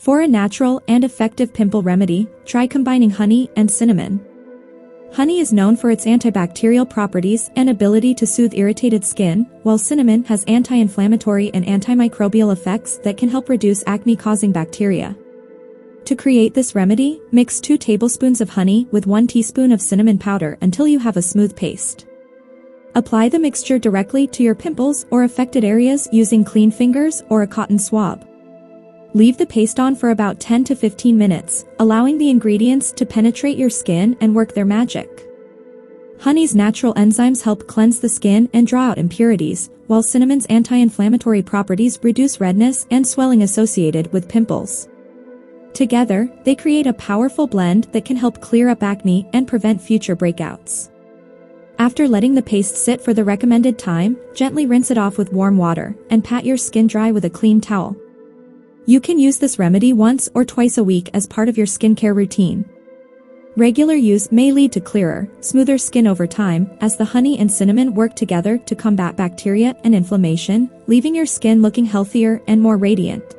For a natural and effective pimple remedy, try combining honey and cinnamon. Honey is known for its antibacterial properties and ability to soothe irritated skin, while cinnamon has anti-inflammatory and antimicrobial effects that can help reduce acne-causing bacteria. To create this remedy, mix 2 tablespoons of honey with 1 teaspoon of cinnamon powder until you have a smooth paste. Apply the mixture directly to your pimples or affected areas using clean fingers or a cotton swab. Leave the paste on for about 10 to 15 minutes, allowing the ingredients to penetrate your skin and work their magic. Honey's natural enzymes help cleanse the skin and draw out impurities, while cinnamon's anti-inflammatory properties reduce redness and swelling associated with pimples. Together, they create a powerful blend that can help clear up acne and prevent future breakouts. After letting the paste sit for the recommended time, gently rinse it off with warm water and pat your skin dry with a clean towel. You can use this remedy once or twice a week as part of your skincare routine. Regular use may lead to clearer, smoother skin over time, as the honey and cinnamon work together to combat bacteria and inflammation, leaving your skin looking healthier and more radiant.